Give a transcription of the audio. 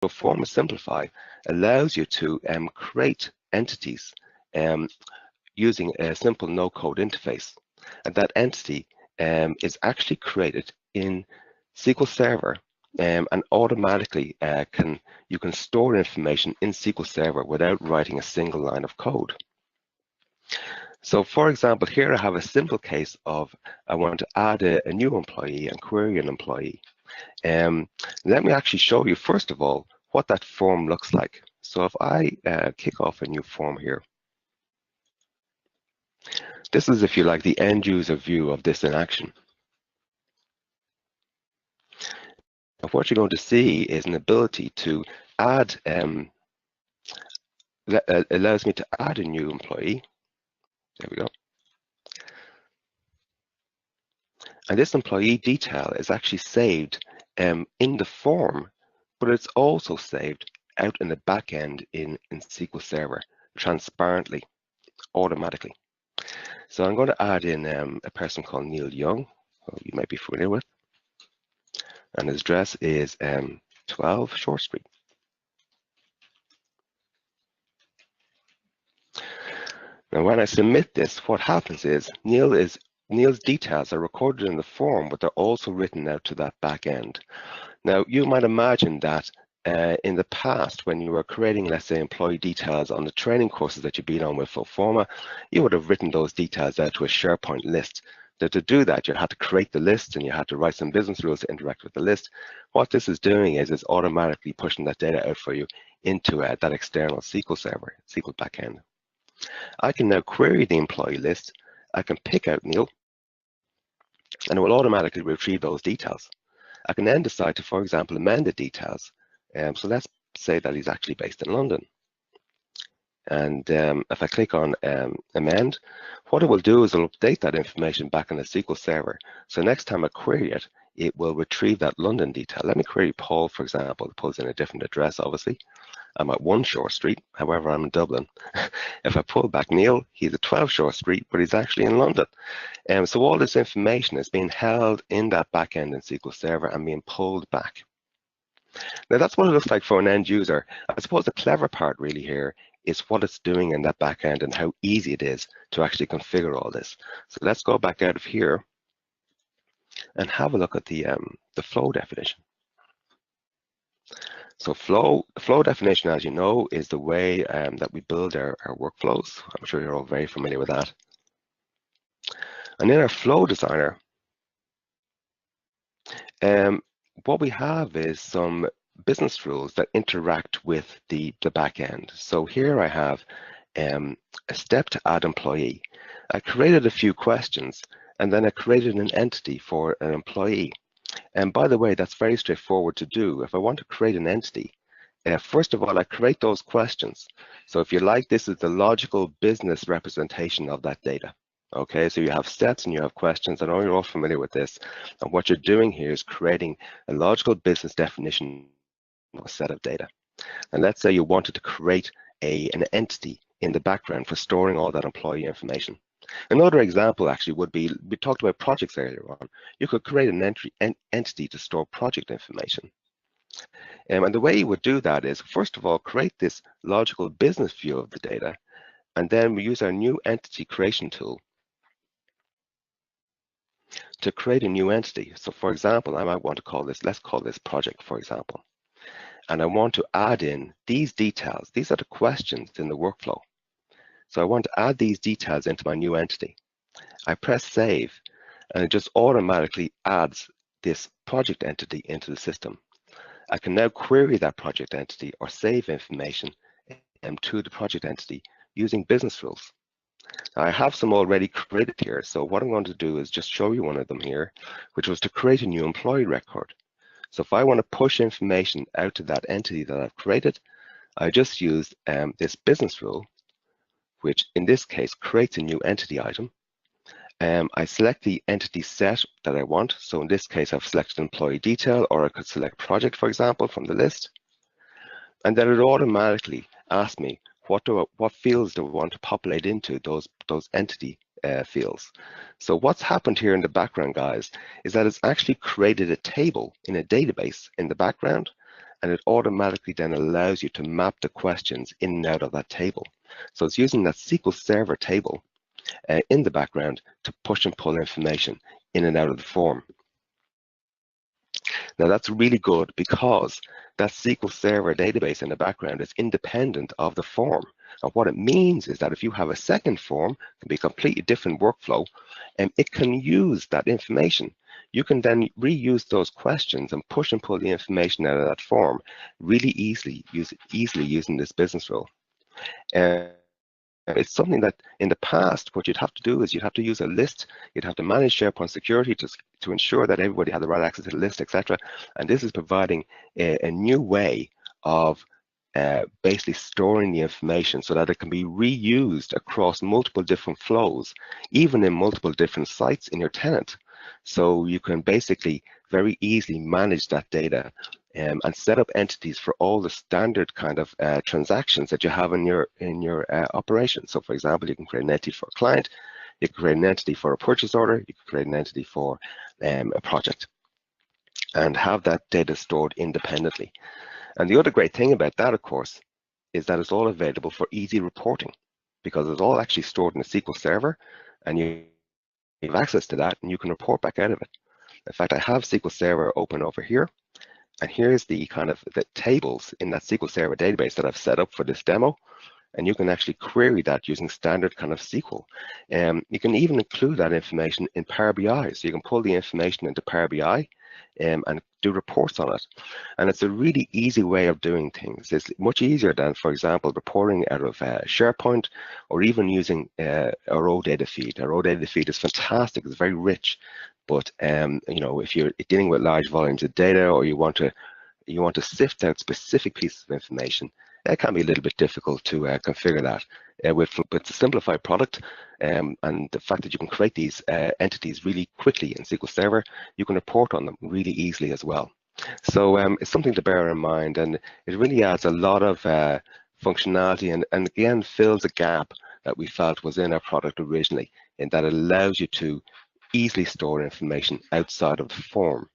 FlowForma Simplify allows you to create entities using a simple no-code interface. And that entity is actually created in SQL Server, and automatically you can store information in SQL Server without writing a single line of code. So for example, here I have a simple case of I want to add a new employee and query an employee. Let me actually show you, first of all, what that form looks like. So if I kick off a new form here, this is, if you like, the end user view of this in action. And what you're going to see is an ability to add, allows me to add a new employee. There we go. And this employee detail is actually saved in the form, but it's also saved out in the back end in SQL Server, transparently, automatically. So I'm going to add in a person called Neil Young, who you might be familiar with. And his address is 12 Short Street. Now, when I submit this, what happens is Neil's details are recorded in the form, but they're also written out to that back end. Now, you might imagine that in the past, when you were creating, let's say, employee details on the training courses that you've been on with FlowForma, you would have written those details out to a SharePoint list. That to do that, you had to create the list and you had to write some business rules to interact with the list. What this is doing is it's automatically pushing that data out for you into that external SQL server, SQL backend. I can now query the employee list. I can pick out Neil, and it will automatically retrieve those details. I can then decide to, for example, amend the details. So let's say that he's actually based in London. And if I click on amend, what it will do is it'll update that information back on the SQL server. So next time I query it, it will retrieve that London detail. Let me query Paul, for example. It pulls in a different address, obviously. I'm at 1 Shore Street, however, I'm in Dublin. If I pull back Neil, he's at 12 Shore Street, but he's actually in London. So all this information is being held in that backend in SQL Server and being pulled back. Now that's what it looks like for an end user. I suppose the clever part really here is what it's doing in that backend and how easy it is to actually configure all this. So let's go back out of here and have a look at the flow definition. So flow definition, as you know, is the way that we build our workflows. I'm sure you're all very familiar with that. And in our flow designer, what we have is some business rules that interact with the back end. So here I have a step to add employee. I created a few questions, and then I created an entity for an employee. And by the way, that's very straightforward to do. If I want to create an entity, first of all, I create those questions. So if you like, this is the logical business representation of that data. Okay, so you have steps and you have questions. I know you're all familiar with this. And what you're doing here is creating a logical business definition of a set of data. And let's say you wanted to create an entity in the background for storing all that employee information. Another example actually would be, we talked about projects earlier on. You could create an entity to store project information. And the way you would do that is, first of all, create this logical business view of the data, and then we use our new entity creation tool to create a new entity. So for example, I might want to call this, let's call this project, for example. And I want to add in these details. These are the questions in the workflow. So I want to add these details into my new entity. I press save, and it just automatically adds this project entity into the system. I can now query that project entity or save information to the project entity using business rules. Now, I have some already created here, so what I'm going to do is just show you one of them here, which was to create a new employee record. So if I want to push information out to that entity that I've created, I just used this business rule, which in this case creates a new entity item. I select the entity set that I want. So in this case, I've selected employee detail, or I could select project, for example, from the list. And then it automatically asks me what fields do I want to populate into those entity fields. So what's happened here in the background, guys, is that it's actually created a table in a database in the background, and it automatically then allows you to map the questions in and out of that table. So it's using that SQL Server table in the background to push and pull information in and out of the form. Now that's really good because that SQL Server database in the background is independent of the form. And what it means is that if you have a second form, it can be a completely different workflow, and it can use that information. You can then reuse those questions and push and pull the information out of that form really easily using this business rule. It's something that in the past, what you'd have to do is you'd have to use a list, you'd have to manage SharePoint security to ensure that everybody had the right access to the list, etc. And this is providing a new way of basically storing the information so that it can be reused across multiple different flows, even in multiple different sites in your tenant. So you can basically very easily manage that data and set up entities for all the standard kind of transactions that you have in your operation. So for example, you can create an entity for a client, you can create an entity for a purchase order, you can create an entity for a project, and have that data stored independently. And the other great thing about that, of course, is that it's all available for easy reporting, because it's all actually stored in a SQL Server, and you have access to that and you can report back out of it. In fact, I have SQL Server open over here, and here's the kind of the tables in that SQL Server database that I've set up for this demo. And you can actually query that using standard kind of SQL. You can even include that information in Power BI. So you can pull the information into Power BI and do reports on it. And it's a really easy way of doing things. It's much easier than, for example, reporting out of SharePoint, or even using our old data feed. Our old data feed is fantastic. It's very rich. But you know, if you're dealing with large volumes of data, or you want to sift out specific pieces of information, it can be a little bit difficult to configure that. With a simplified product and the fact that you can create these entities really quickly in SQL Server, you can report on them really easily as well. So it's something to bear in mind, and it really adds a lot of functionality, and again fills a gap that we felt was in our product originally, in that it allows you to easily store information outside of the form.